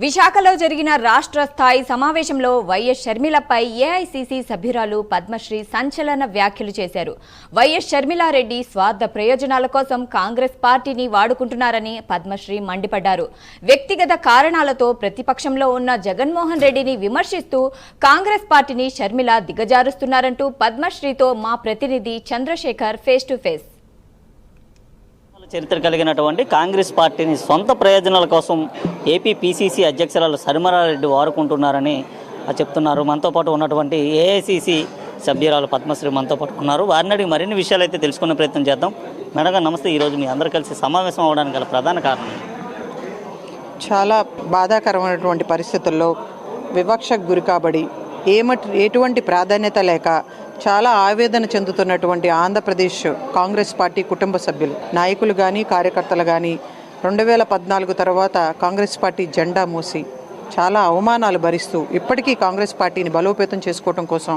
విశాఖలో జరిగిన రాష్ట్ర స్థాయి సమావేశంలో వైఎస్ షర్మిలపై ఏఐసీసీ సభ్యురాలు పద్మశ్రీ సంచలన వ్యాఖ్యలు చేశారు. వైఎస్ షర్మిలారెడ్డి స్వార్థ ప్రయోజనాల కోసం కాంగ్రెస్ పార్టీని వాడుకుంటున్నారని పద్మశ్రీ మండిపడ్డారు. వ్యక్తిగత కారణాలతో ప్రతిపక్షంలో ఉన్న జగన్మోహన్ రెడ్డిని విమర్శిస్తూ కాంగ్రెస్ పార్టీని షర్మిల దిగజారుస్తున్నారంటూ పద్మశ్రీతో మా ప్రతినిధి చంద్రశేఖర్ ఫేస్ టు ఫేస్. చరిత్ర కలిగినటువంటి కాంగ్రెస్ పార్టీని సొంత ప్రయోజనాల కోసం ఏపీ పీసీసీ అధ్యక్షురాలు షర్మిలారెడ్డి వాడుకుంటున్నారని చెప్తున్నారు. మనతో పాటు ఉన్నటువంటి ఏఐసీసీ సభ్యురాలు పద్మశ్రీ మనతో పాటు ఉన్నారు. వారిని అడిగి మరిన్ని విషయాలు అయితే తెలుసుకునే ప్రయత్నం చేద్దాం. మేడం గారు నమస్తే. ఈరోజు మీ అందరూ కలిసి సమావేశం అవ్వడానికి గల ప్రధాన కారణం చాలా బాధాకరమైనటువంటి పరిస్థితుల్లో వివక్షకు గురి కాబడి ఎటువంటి ప్రాధాన్యత లేక చాలా ఆవేదన చెందుతున్నటువంటి ఆంధ్రప్రదేశ్ కాంగ్రెస్ పార్టీ కుటుంబ సభ్యులు నాయకులు కానీ కార్యకర్తలు కానీ 2014 తర్వాత కాంగ్రెస్ పార్టీ జెండా మూసి చాలా అవమానాలు భరిస్తూ ఇప్పటికీ కాంగ్రెస్ పార్టీని బలోపేతం చేసుకోవడం కోసం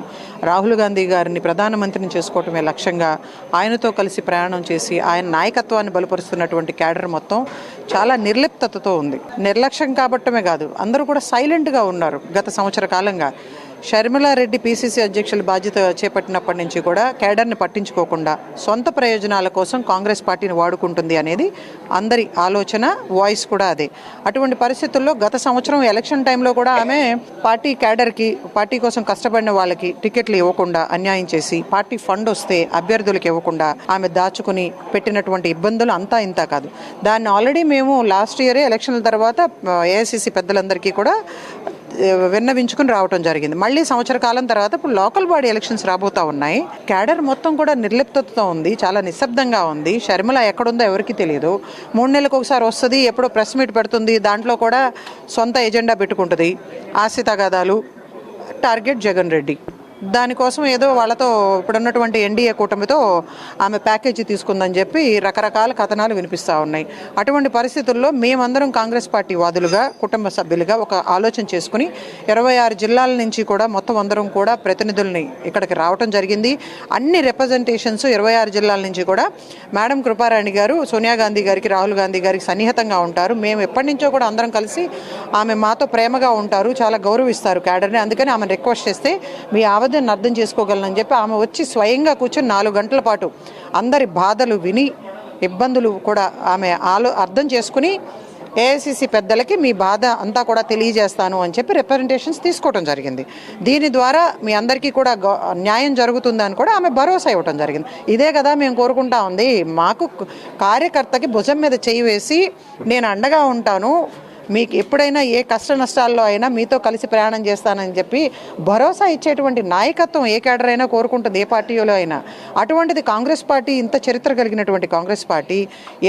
రాహుల్ గాంధీ గారిని ప్రధానమంత్రిని చేసుకోవటమే లక్ష్యంగా ఆయనతో కలిసి ప్రయాణం చేసి ఆయన నాయకత్వాన్ని బలపరుస్తున్నటువంటి క్యాడర్ మొత్తం చాలా నిర్లిప్తతతో ఉంది. నిర్లక్ష్యం కాబట్టమే కాదు, అందరూ కూడా సైలెంట్గా ఉన్నారు. గత సంవత్సర కాలంగా షర్మిలారెడ్డి పీసీసీ అధ్యక్షుల బాధ్యత చేపట్టినప్పటి నుంచి కూడా కేడర్ని పట్టించుకోకుండా సొంత ప్రయోజనాల కోసం కాంగ్రెస్ పార్టీని వాడుకుంటుంది అనేది అందరి ఆలోచన, వాయిస్ కూడా అదే. అటువంటి పరిస్థితుల్లో గత సంవత్సరం ఎలక్షన్ టైంలో కూడా ఆమె పార్టీ కేడర్కి, పార్టీ కోసం కష్టపడిన వాళ్ళకి టికెట్లు ఇవ్వకుండా అన్యాయం చేసి పార్టీ ఫండ్ వస్తే అభ్యర్థులకు ఇవ్వకుండా ఆమె దాచుకుని పెట్టినటువంటి ఇబ్బందులు అంతా ఇంతా కాదు. దాన్ని ఆల్రెడీ మేము లాస్ట్ ఇయరే ఎలక్షన్ల తర్వాత ఏఐసీసీ పెద్దలందరికీ కూడా విన్నవించుకుని రావటం జరిగింది. మళ్ళీ సంవత్సర కాలం తర్వాత ఇప్పుడు లోకల్ బాడీ ఎలక్షన్స్ రాబోతా ఉన్నాయి. క్యాడర్ మొత్తం కూడా నిర్లిప్తతో ఉంది, చాలా నిశ్శబ్దంగా ఉంది. షర్మిల ఎక్కడుందో ఎవరికి తెలియదు. 3 నెలలకు ఒకసారి వస్తుంది, ఎప్పుడో ప్రెస్ మీట్ పెడుతుంది, దాంట్లో కూడా సొంత ఎజెండా పెట్టుకుంటుంది. ఆస్తి తగాదాలు, టార్గెట్ జగన్ రెడ్డి. దానికోసం ఏదో వాళ్ళతో ఇప్పుడున్నటువంటి ఎన్డీఏ కూటమితో ఆమె ప్యాకేజీ తీసుకుందని చెప్పి రకరకాల కథనాలు వినిపిస్తూ ఉన్నాయి. అటువంటి పరిస్థితుల్లో మేమందరం కాంగ్రెస్ పార్టీ వాదులుగా, కుటుంబ సభ్యులుగా ఒక ఆలోచన చేసుకుని 26 జిల్లాల నుంచి కూడా మొత్తం అందరం కూడా ప్రతినిధుల్ని ఇక్కడికి రావటం జరిగింది. అన్ని రిప్రజెంటేషన్స్ 26 జిల్లాల నుంచి కూడా మేడం కృపారాణి గారు సోనియా గాంధీ గారికి, రాహుల్ గాంధీ గారికి సన్నిహితంగా ఉంటారు. మేము ఎప్పటి నుంచో కూడా అందరం కలిసి ఆమె మాతో ప్రేమగా ఉంటారు, చాలా గౌరవిస్తారు క్యాడర్ని. అందుకని ఆమెను రిక్వెస్ట్ చేస్తే మీ ఆవేదనను అర్థం చేసుకోగలనని చెప్పి ఆమె వచ్చి స్వయంగా కూర్చొని 4 గంటల పాటు అందరి బాధలు విని, ఇబ్బందులు కూడా ఆమె అర్థం చేసుకుని ఏఐసీసీ పెద్దలకి మీ బాధ అంతా కూడా తెలియజేస్తాను అని చెప్పి రిప్రజెంటేషన్స్ తీసుకోవడం జరిగింది. దీని ద్వారా మీ అందరికీ కూడా న్యాయం జరుగుతుందని కూడా ఆమె భరోసా ఇవ్వడం జరిగింది. ఇదే కదా మేము కోరుకుంటా ఉంది. మాకు కార్యకర్తకి భుజం మీద చేయి వేసి నేను అండగా ఉంటాను, మీకు ఎప్పుడైనా ఏ కష్ట నష్టాల్లో అయినా మీతో కలిసి ప్రయాణం చేస్తానని చెప్పి భరోసా ఇచ్చేటువంటి నాయకత్వం ఏ క్యాడర్ అయినా కోరుకుంటుంది, ఏ పార్టీలో అయినా. అటువంటిది కాంగ్రెస్ పార్టీ, ఇంత చరిత్ర కలిగినటువంటి కాంగ్రెస్ పార్టీ,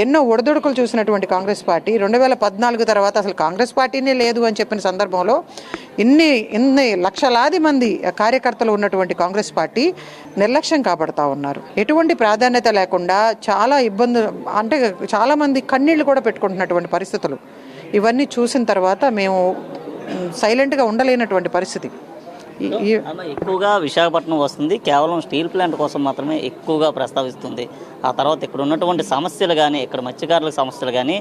ఎన్నో ఒడిదుడుకులు చూసినటువంటి కాంగ్రెస్ పార్టీ 2014 తర్వాత అసలు కాంగ్రెస్ పార్టీనే లేదు అని చెప్పిన సందర్భంలో ఇన్ని లక్షలాది మంది కార్యకర్తలు ఉన్నటువంటి కాంగ్రెస్ పార్టీ నిర్లక్ష్యం కాబడతా ఉన్నారు. ఎటువంటి ప్రాధాన్యత లేకుండా చాలా ఇబ్బందులు, అంటే చాలామంది కన్నీళ్లు కూడా పెట్టుకుంటున్నటువంటి పరిస్థితులు. ఇవన్నీ చూసిన తర్వాత మేము సైలెంట్గా ఉండలేనటువంటి పరిస్థితి. ఎక్కువగా విశాఖపట్నం వస్తుంది, కేవలం స్టీల్ ప్లాంట్ కోసం మాత్రమే ఎక్కువగా ప్రస్తావిస్తుంది. ఆ తర్వాత ఇక్కడ ఉన్నటువంటి సమస్యలు కానీ, ఇక్కడ మత్స్యకారుల సమస్యలు కానీ,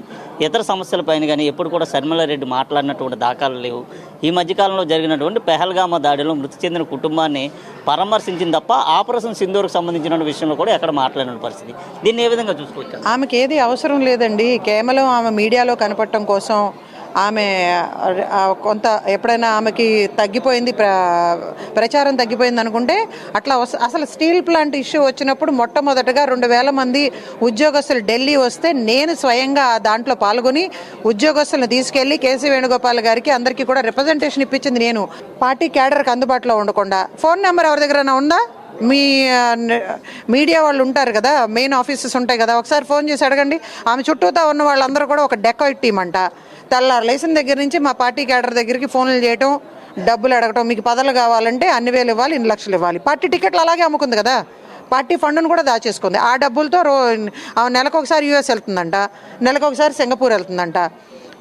ఇతర సమస్యలపైన కానీ ఎప్పుడు కూడా షర్మిలారెడ్డి మాట్లాడినటువంటి దాఖలు లేవు. ఈ మధ్యకాలంలో జరిగినటువంటి పెహల్గామా దాడిలో మృతి చెందిన కుటుంబాన్ని పరామర్శించింది తప్ప ఆపరేషన్ సింధూర్కు సంబంధించిన విషయంలో కూడా ఎక్కడ మాట్లాడిన పరిస్థితి. దీన్ని ఏ విధంగా చూసుకోవచ్చు? ఆమెకి ఏది అవసరం లేదండి. కేవలం ఆమె మీడియాలో కనపడటం కోసం ఆమె కొంత ఎప్పుడైనా ఆమెకి తగ్గిపోయింది, ప్రచారం తగ్గిపోయింది అనుకుంటే అట్లా అసలు స్టీల్ ప్లాంట్ ఇష్యూ వచ్చినప్పుడు మొట్టమొదటగా 2000 మంది ఉద్యోగస్తులు ఢిల్లీ వస్తే నేను స్వయంగా దాంట్లో పాల్గొని ఉద్యోగస్తులను తీసుకెళ్లి కేసీ వేణుగోపాల్ గారికి అందరికీ కూడా రిప్రజెంటేషన్ ఇప్పించింది నేను. పార్టీ క్యాడర్కి అందుబాటులో ఉండకుండా ఫోన్ నెంబర్ ఎవరి దగ్గర ఉందా? మీ మీడియా వాళ్ళు ఉంటారు కదా, మెయిన్ ఆఫీసెస్ ఉంటాయి కదా, ఒకసారి ఫోన్ చేసి అడగండి. ఆమె చుట్టూతా ఉన్న వాళ్ళందరూ కూడా ఒక డెకాయిట్ టీం అంట. తెల్లారు లేచిన దగ్గర నుంచి మా పార్టీ క్యాడర్ దగ్గరికి ఫోన్లు చేయటం, డబ్బులు అడగటం, మీకు పదవులు కావాలంటే అన్ని వేలు ఇవ్వాలి, ఇన్ని లక్షలు ఇవ్వాలి. పార్టీ టికెట్లు అలాగే అమ్ముకుంది కదా, పార్టీ ఫండ్ను కూడా దాచేసుకుంది. ఆ డబ్బులతో నెలకు ఒకసారి యూఎస్ వెళ్తుందంట, నెలకు ఒకసారి సింగపూర్ వెళ్తుందంట.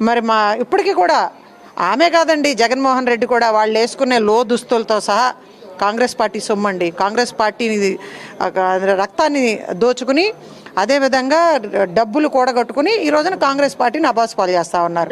మరి ఇప్పటికీ కూడా ఆమె కాదండి, జగన్మోహన్ రెడ్డి కూడా వాళ్ళు వేసుకునే దుస్తులతో సహా కాంగ్రెస్ పార్టీ సొమ్మండి. కాంగ్రెస్ పార్టీని రక్తాన్ని దోచుకుని అదేవిధంగా డబ్బులు కూడగట్టుకుని ఈ రోజున కాంగ్రెస్ పార్టీని అబాస్పాలు చేస్తూ ఉన్నారు.